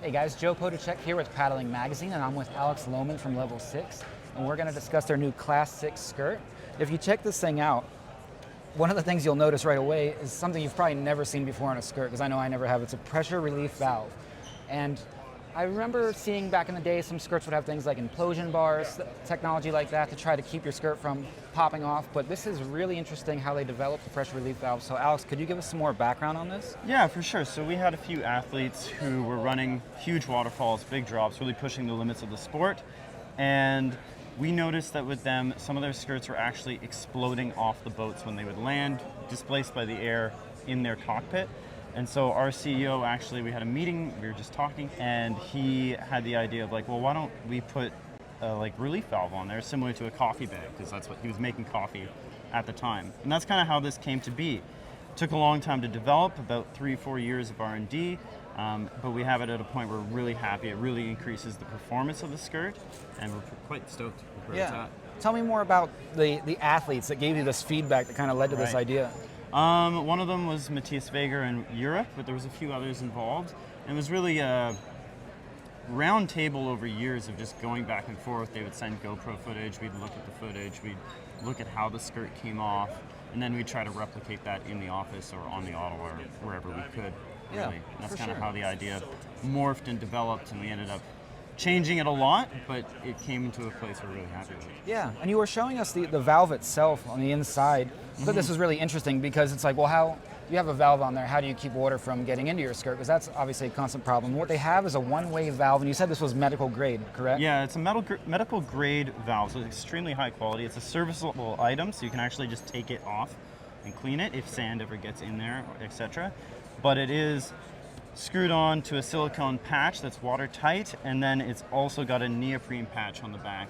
Hey guys, Joe Podacek here with Paddling Magazine, and I'm with Alex Lohman from Level 6, and we're going to discuss their new Class 6 skirt. If you check this thing out, one of the things you'll notice right away is something you've probably never seen before on a skirt, because I know I never have. It's a pressure relief valve. And I remember seeing back in the day some skirts would have things like implosion bars, technology like that to try to keep your skirt from popping off, but this is really interesting how they developed the pressure relief valve. So Alex, could you give us some more background on this? Yeah, for sure. So we had a few athletes who were running huge waterfalls, big drops, really pushing the limits of the sport. And we noticed that with them, some of their skirts were actually exploding off the boats when they would land, displaced by the air in their cockpit. And so our CEO, actually, we had a meeting, we were just talking, and he had the idea of like, well, why don't we put a relief valve on there, similar to a coffee bag, because that's what he was making coffee at the time. And that's kind of how this came to be. It took a long time to develop, about 3-4 years of R&D, but we have it at a point where we're really happy. It really increases the performance of the skirt, and we're quite stoked with where it's at. Tell me more about the athletes that gave you this feedback that kind of led to this idea. One of them was Matthias Weger in Europe, but there was a few others involved. And it was really a round table over years of just going back and forth. They would send GoPro footage, we'd look at the footage, we'd look at how the skirt came off, and then we'd try to replicate that in the office or on the auto or wherever we could, really. And that's kind of how the idea morphed and developed, and we ended up changing it a lot, but it came into a place we're really happy with. Yeah, and you were showing us the valve itself on the inside. I thought this was really interesting because it's like, well, how you have a valve on there, how do you keep water from getting into your skirt? Because that's obviously a constant problem. What they have is a one-way valve, and you said this was medical grade, correct? Yeah, it's a medical grade valve, so it's extremely high quality. It's a serviceable item, so you can actually just take it off and clean it if sand ever gets in there, etc. But it is screwed on to a silicone patch that's watertight, and then it's also got a neoprene patch on the back,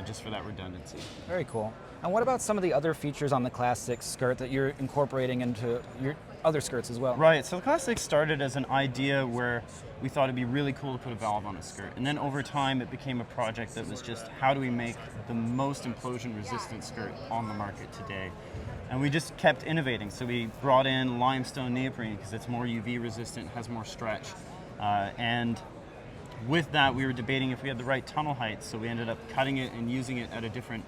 just for that redundancy. Very cool. And what about some of the other features on the Class 6 skirt that you're incorporating into your other skirts as well? Right, so the Class 6 started as an idea where we thought it'd be really cool to put a valve on a skirt. And then over time it became a project that was just, how do we make the most implosion resistant skirt on the market today? And we just kept innovating. So we brought in limestone neoprene because it's more UV resistant, has more stretch. And with that, we were debating if we had the right tunnel height. So we ended up cutting it and using it at a different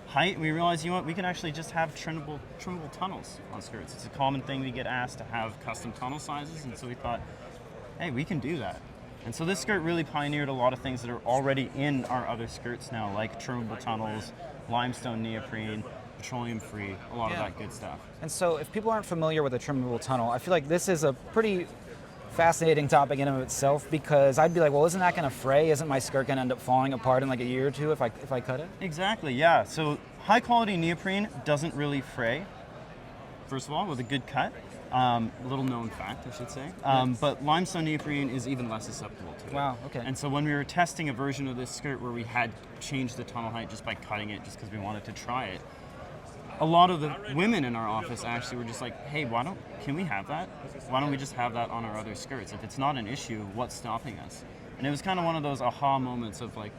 height. And we realized, you know what, we can actually just have trimmable tunnels on skirts. It's a common thing we get asked to have custom tunnel sizes. And so we thought, hey, we can do that. And so this skirt really pioneered a lot of things that are already in our other skirts now, like trimmable tunnels, limestone neoprene, petroleum-free, a lot of that good stuff. And so if people aren't familiar with a trimmable tunnel, I feel like this is a pretty fascinating topic in and of itself, because I'd be like, well, isn't that going to fray? Isn't my skirt going to end up falling apart in like a year or two if I cut it? Exactly, yeah. So high-quality neoprene doesn't really fray, first of all, with a good cut. Little known fact, I should say. But limestone neoprene is even less susceptible to it. Wow, okay. And so when we were testing a version of this skirt where we had changed the tunnel height just by cutting it, just because we wanted to try it, a lot of the women in our office actually were just like, hey, can we have that? Why don't we just have that on our other skirts? If it's not an issue, what's stopping us? And it was kind of one of those aha moments of like,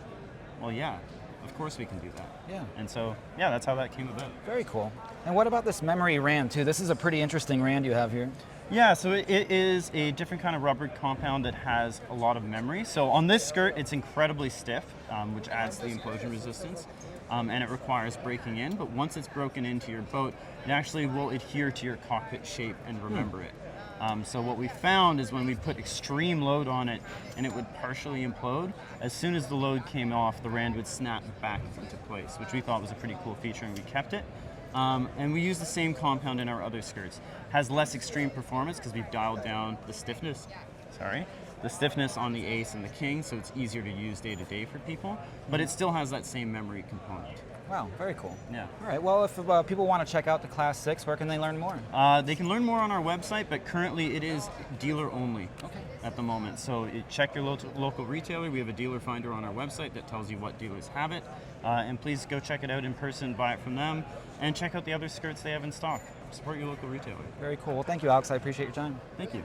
well, yeah, of course we can do that. Yeah. And so, yeah, that's how that came about. Very cool. And what about this memory rand too? This is a pretty interesting rand you have here. Yeah, so it is a different kind of rubber compound that has a lot of memory. So on this skirt, it's incredibly stiff, which adds to the implosion resistance. And it requires breaking in, but once it's broken into your boat, it actually will adhere to your cockpit shape and remember it. So what we found is when we put extreme load on it and it would partially implode, as soon as the load came off, the rand would snap back into place, which we thought was a pretty cool feature, and we kept it. And we use the same compound in our other skirts. Has less extreme performance because we've dialed down the stiffness. The stiffness on the Ace and the King, so it's easier to use day to day for people, but it still has that same memory component. Wow, very cool. Yeah. All right, well, if people want to check out the Class 6, where can they learn more? They can learn more on our website, but currently it is dealer only at the moment. So check your local retailer. We have a dealer finder on our website that tells you what dealers have it. And please go check it out in person, buy it from them, and check out the other skirts they have in stock. Support your local retailer. Very cool. Well, thank you, Alex. I appreciate your time. Thank you.